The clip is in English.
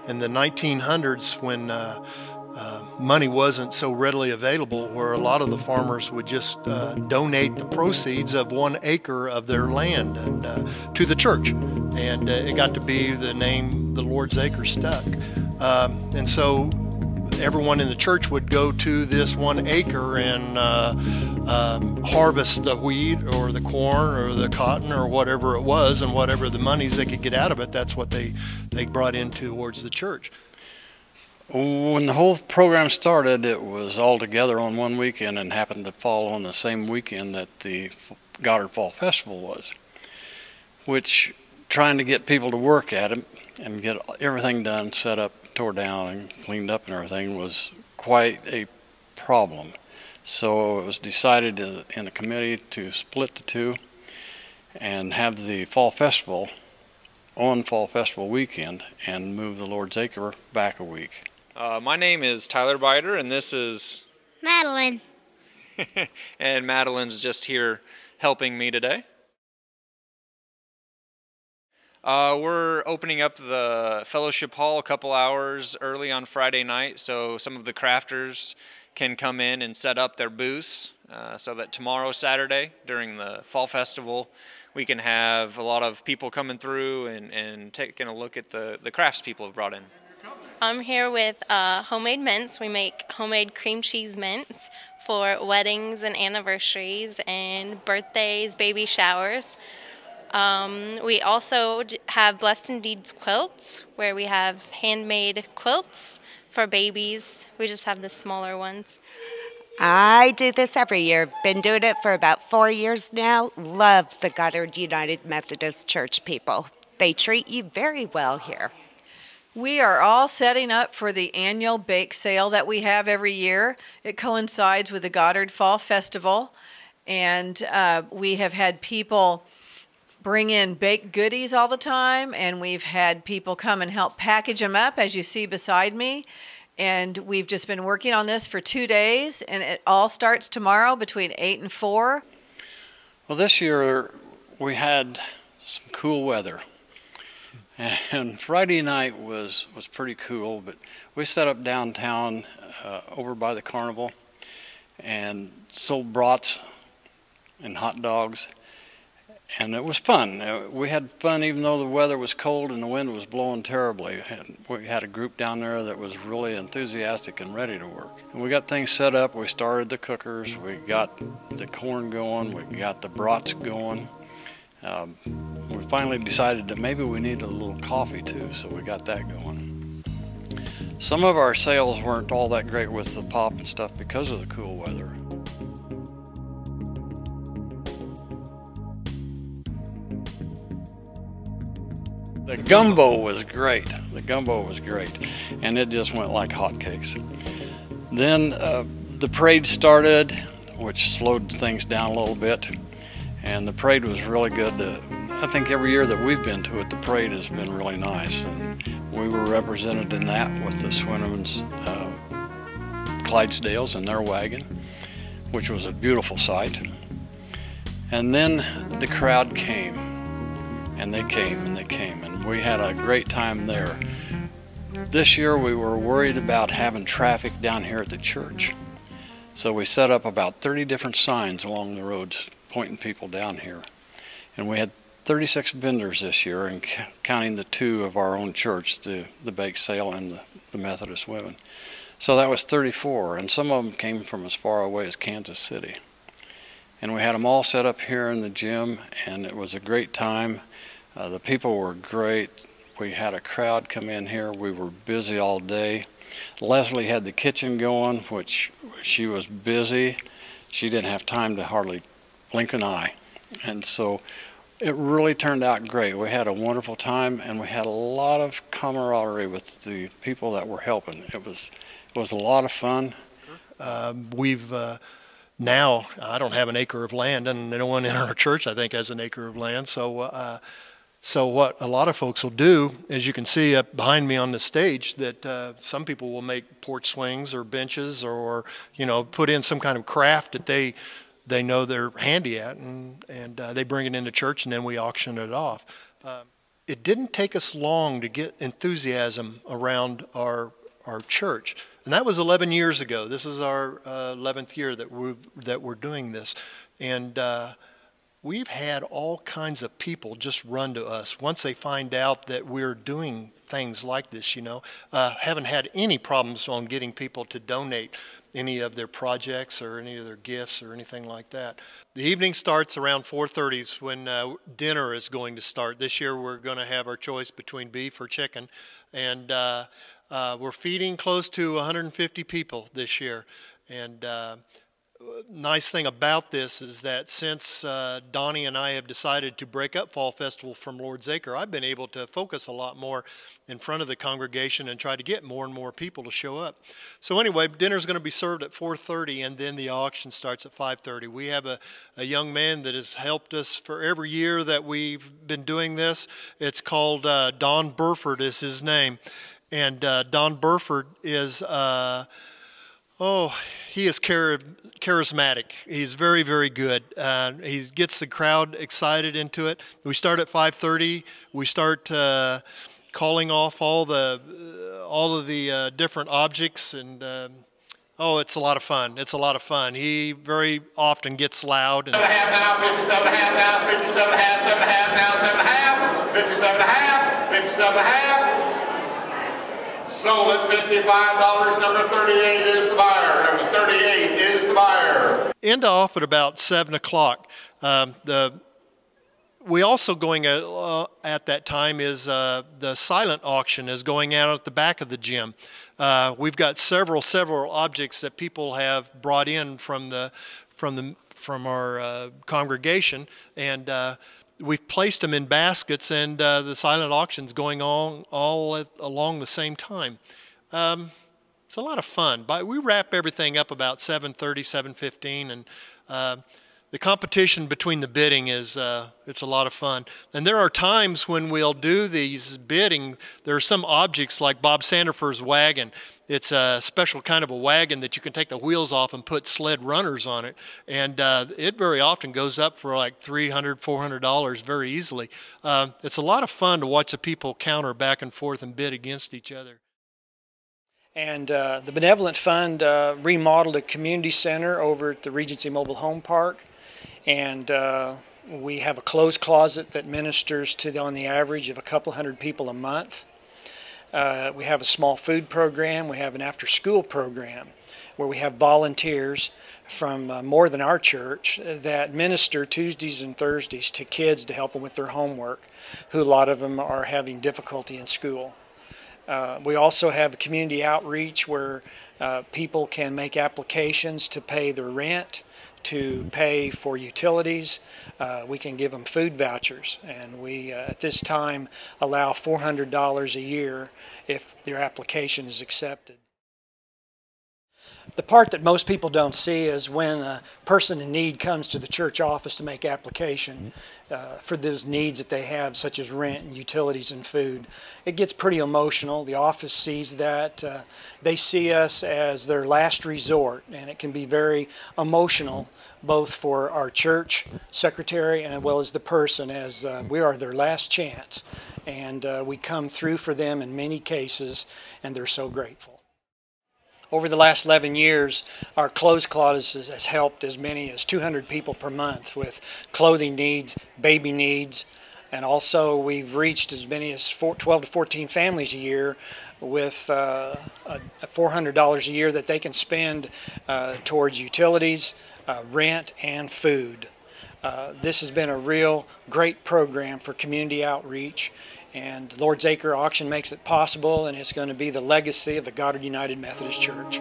in the 1900s when money wasn't so readily available, where a lot of the farmers would just donate the proceeds of 1 acre of their land and to the church, and it got to be the name the Lord's Acre stuck. And so everyone in the church would go to this 1 acre and harvest the wheat or the corn or the cotton or whatever it was, and whatever the monies they could get out of it, that's what they brought in towards the church. When the whole program started, it was all together on one weekend and happened to fall on the same weekend that the Goddard Fall Festival was, which, trying to get people to work at it and get everything done, set up, tore down, and cleaned up and everything was quite a problem. So it was decided in a committee to split the two and have the Fall Festival on Fall Festival weekend and move the Lord's Acre back a week. My name is Tyler Bider, and this is Madeline. and Madeline's just here helping me today. We're opening up the fellowship hall a couple hours early on Friday night, so some of the crafters can come in and set up their booths, so that tomorrow, Saturday, during the Fall Festival, we can have a lot of people coming through and taking a look at the crafts people have brought in. I'm here with homemade mints. We make homemade cream cheese mints for weddings and anniversaries and birthdays, baby showers. We also have Blessed Indeeds quilts, where we have handmade quilts for babies. We just have the smaller ones. I do this every year. Been doing it for about 4 years now. Love the Goddard United Methodist Church people. They treat you very well here. We are all setting up for the annual bake sale that we have every year. It coincides with the Goddard Fall Festival, and we have had people bring in baked goodies all the time, and we've had people come and help package them up, as you see beside me. And we've just been working on this for 2 days, and it all starts tomorrow between 8 and 4. Well, this year we had some cool weather. And Friday night was pretty cool, but we set up downtown over by the carnival and sold brats and hot dogs, and it was fun. We had fun even though the weather was cold and the wind was blowing terribly. And we had a group down there that was really enthusiastic and ready to work. And we got things set up. We started the cookers, we got the corn going, we got the brats going. We finally decided that maybe we needed a little coffee too, so we got that going. Some of our sales weren't all that great with the pop and stuff because of the cool weather. The gumbo was great. The gumbo was great, and it just went like hotcakes. Then the parade started, which slowed things down a little bit. And the parade was really good. I think every year that we've been to it, the parade has been really nice. And we were represented in that with the Swinnermans, Clydesdales and their wagon, which was a beautiful sight. And then the crowd came, and they came, and they came, and we had a great time there. This year we were worried about having traffic down here at the church. So we set up about 30 different signs along the roads pointing people down here. And we had 36 vendors this year, and counting the 2 of our own church, the bake sale and the Methodist women. So that was 34, and some of them came from as far away as Kansas City. And we had them all set up here in the gym, and it was a great time. The people were great. We had a crowd come in here. We were busy all day. Leslie had the kitchen going, which she was busy. She didn't have time to hardly blink an eye. And so it really turned out great. We had a wonderful time, and we had a lot of camaraderie with the people that were helping. It was a lot of fun. We've now, I don't have an acre of land, and no one in our church, I think, has an acre of land. So what a lot of folks will do, as you can see up behind me on the stage, that some people will make porch swings or benches, or put in some kind of craft that they know they're handy at, and they bring it into church, and then we auction it off. it didn't take us long to get enthusiasm around our church. And that was 11 years ago. This is our 11th year that we're doing this. And we've had all kinds of people just run to us once they find out that we're doing things like this, you know. Haven't had any problems on getting people to donate any of their projects or any of their gifts or anything like that. The evening starts around 4:30 when dinner is going to start. This year we're going to have our choice between beef or chicken, and we're feeding close to 150 people this year. And nice thing about this is that since Donnie and I have decided to break up Fall Festival from Lord's Acre, I've been able to focus a lot more in front of the congregation and try to get more and more people to show up. So anyway, dinner's going to be served at 4:30, and then the auction starts at 5:30. We have a young man that has helped us for every year that we've been doing this. It's called Don Burford is his name. And Don Burford is... he is charismatic. He's very, very good. He gets the crowd excited into it. We start at 5:30. We start calling off all of the different objects, and it's a lot of fun. It's a lot of fun. He very often gets loud. And 7.5 now, 57.5 now, 57.5, 7.5 now, 7.5, 57.5, 57.5. Sold at $55. Number 38 is the buyer. Number 38 is the buyer. End off at about 7 o'clock. We also going at that time is the silent auction is going out at the back of the gym. We've got several objects that people have brought in from our congregation, and we've placed them in baskets, and the silent auction's going on along the same time. It's a lot of fun. But we wrap everything up about 7:30, 7:15, and the competition between the bidding is it's a lot of fun. And there are times when we'll do these bidding. There are some objects like Bob Sandifer's wagon. It's a special kind of a wagon that you can take the wheels off and put sled runners on it. And it very often goes up for like $300, $400 very easily. It's a lot of fun to watch the people counter back and forth and bid against each other. And the Benevolent Fund remodeled a community center over at the Regency Mobile Home Park. And we have a clothes closet that ministers to on the average of a couple hundred people a month. We have a small food program. We have an after-school program where we have volunteers from more than our church that minister Tuesdays and Thursdays to kids to help them with their homework, who a lot of them are having difficulty in school. We also have a community outreach where people can make applications to pay their rent, to pay for utilities. We can give them food vouchers, and we at this time allow $400 a year if their application is accepted. The part that most people don't see is when a person in need comes to the church office to make application for those needs that they have, such as rent and utilities and food. It gets pretty emotional. The office sees that. They see us as their last resort, and it can be very emotional, both for our church secretary and as well as the person, as we are their last chance. And we come through for them in many cases, and they're so grateful. Over the last 11 years, our clothes closet has helped as many as 200 people per month with clothing needs, baby needs, and also we've reached as many as 12 to 14 families a year with $400 a year that they can spend towards utilities, rent, and food. This has been a real great program for community outreach, and Lord's Acre Auction makes it possible, and it's going to be the legacy of the Goddard United Methodist Church.